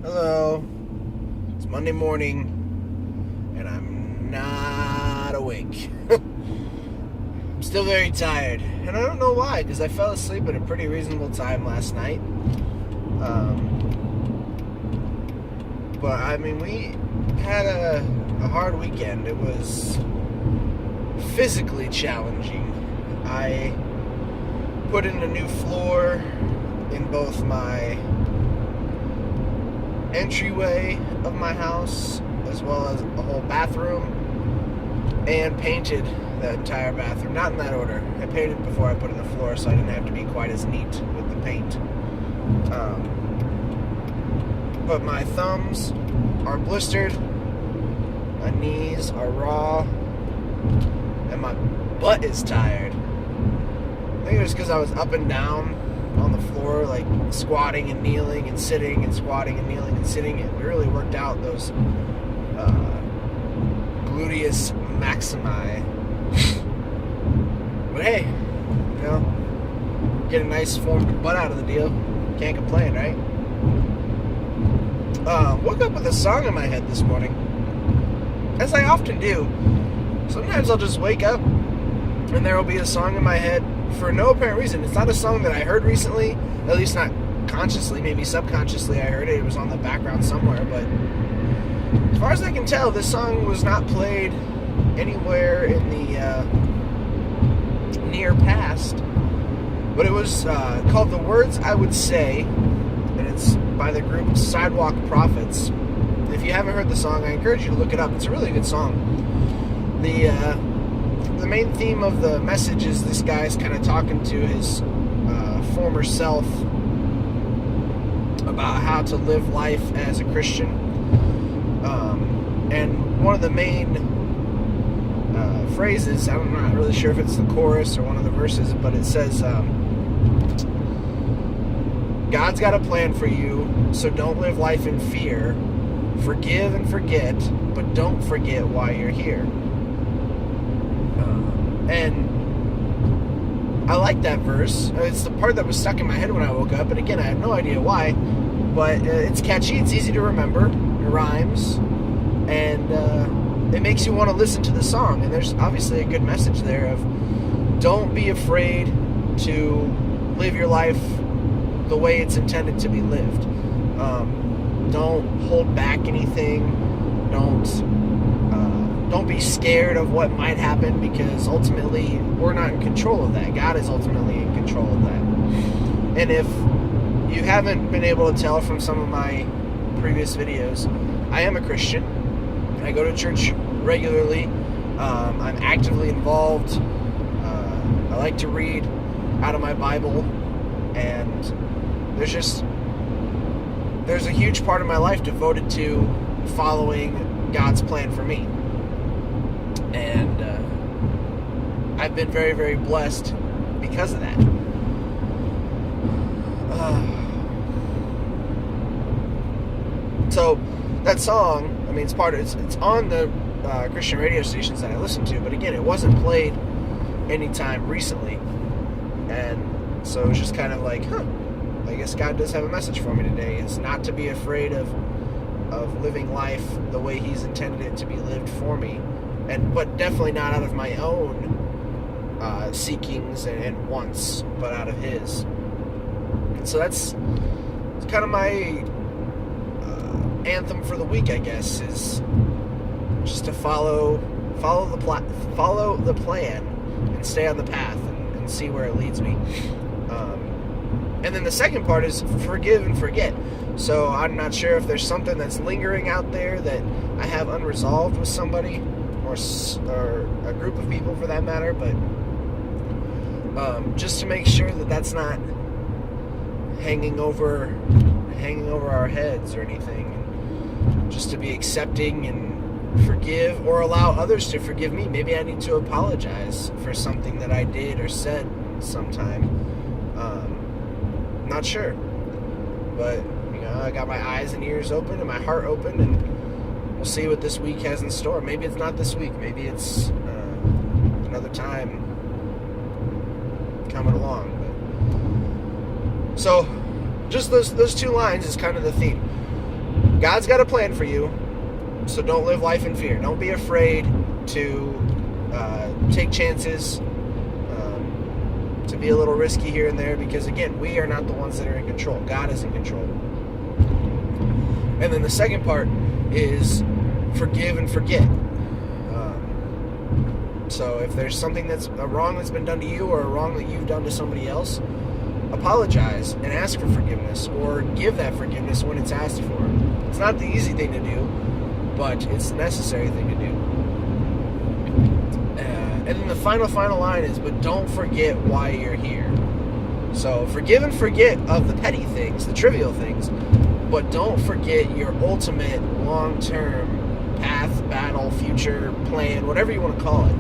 Hello. It's Monday morning, and I'm not awake. I'm still very tired, and I don't know why, because I fell asleep at a pretty reasonable time last night. But I mean, we had a hard weekend. It was physically challenging. I put in a new floor in both my entryway of my house as well as a whole bathroom, and painted the entire bathroom. Not in that order. I painted before I put in the floor, so I didn't have to be quite as neat with the paint. But my thumbs are blistered, my knees are raw, and my butt is tired. I think it was because I was up and down on the floor, like squatting and kneeling and sitting and squatting and kneeling and sitting. It really worked out those gluteus maximi. But hey, get a nice formed butt out of the deal. Can't complain, right? Woke up with a song in my head this morning, as I often do. Sometimes I'll just wake up and there will be a song in my head for no apparent reason. It's not a song that I heard recently, at least not consciously. Maybe subconsciously I heard it. It was on the background somewhere, but as far as I can tell, this song was not played anywhere in the near past. But it was called The Words I Would Say, and it's by the group Sidewalk Prophets. If you haven't heard the song, I encourage you to look it up. It's a really good song. The main theme of the message is this guy's kind of talking to his former self about how to live life as a Christian. And one of the main phrases, I'm not really sure if it's the chorus or one of the verses, but it says, God's got a plan for you, so don't live life in fear. Forgive and forget, but don't forget why you're here. And I like that verse. It's the part that was stuck in my head when I woke up, and again, I have no idea why, but it's catchy, it's easy to remember, it rhymes, and it makes you want to listen to the song. And there's obviously a good message there of don't be afraid to live your life the way it's intended to be lived. Don't hold back anything. Don't be scared of what might happen, because ultimately we're not in control of that. God is ultimately in control of that. And if you haven't been able to tell from some of my previous videos, I am a Christian. I go to church regularly. I'm actively involved. I like to read out of my Bible, and there's a huge part of my life devoted to following God's plan for me. And I've been very, very blessed because of that. So that song, I mean, it's on the Christian radio stations that I listen to, but again, it wasn't played anytime recently. And so it was just kind of like, I guess God does have a message for me today. It's not to be afraid of living life the way He's intended it to be lived for me, but definitely not out of my own seekings and wants, but out of His. And so it's kind of my anthem for the week, I guess, is just to follow the plan and stay on the path and see where it leads me. And then the second part is forgive and forget. So I'm not sure if there's something that's lingering out there that I have unresolved with somebody, or a group of people for that matter, but just to make sure that that's not hanging over our heads or anything, and just to be accepting and forgive, or allow others to forgive me. Maybe I need to apologize for something that I did or said sometime. Not sure, but I got my eyes and ears open and my heart open, and we'll see what this week has in store. Maybe it's not this week. Maybe it's another time coming along. But, so, just those two lines is kind of the theme. God's got a plan for you, so don't live life in fear. Don't be afraid to take chances, to be a little risky here and there, because again, we are not the ones that are in control. God is in control. And then the second part is forgive and forget. So if there's something that's a wrong that's been done to you, or a wrong that you've done to somebody else, apologize and ask for forgiveness, or give that forgiveness when it's asked for. It's not the easy thing to do, but it's the necessary thing to do. And then the final line is, but don't forget why you're here. So forgive and forget of the petty things, the trivial things, but don't forget your ultimate long-term path, battle, future, plan, whatever you want to call it.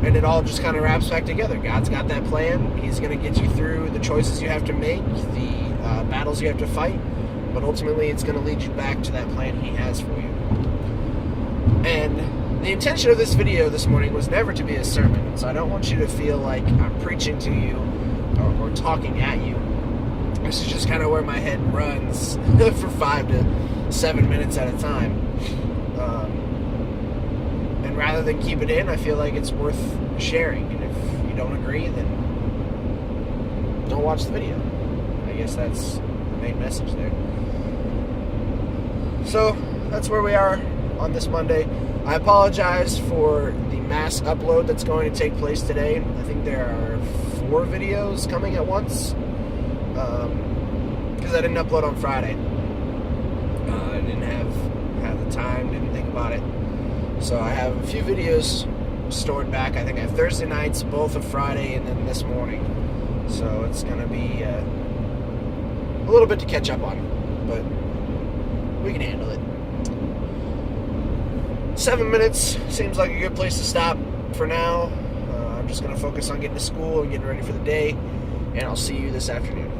And it all just kind of wraps back together. God's got that plan. He's going to get you through the choices you have to make, the battles you have to fight, but ultimately it's going to lead you back to that plan He has for you. And the intention of this video this morning was never to be a sermon, so I don't want you to feel like I'm preaching to you or talking at you. This is just kind of where my head runs for 5 to 7 minutes at a time. And rather than keep it in, I feel like it's worth sharing. And if you don't agree, then don't watch the video. I guess that's the main message there. So that's where we are on this Monday. I apologize for the mass upload that's going to take place today. I think there are 4 videos coming at once, because I didn't upload on Friday. I didn't have the time, didn't think about it. So I have a few videos stored back. I think I have Thursday nights, both of Friday, and then this morning. So it's going to be a little bit to catch up on, but we can handle it. 7 minutes seems like a good place to stop for now. I'm just going to focus on getting to school and getting ready for the day, and I'll see you this afternoon.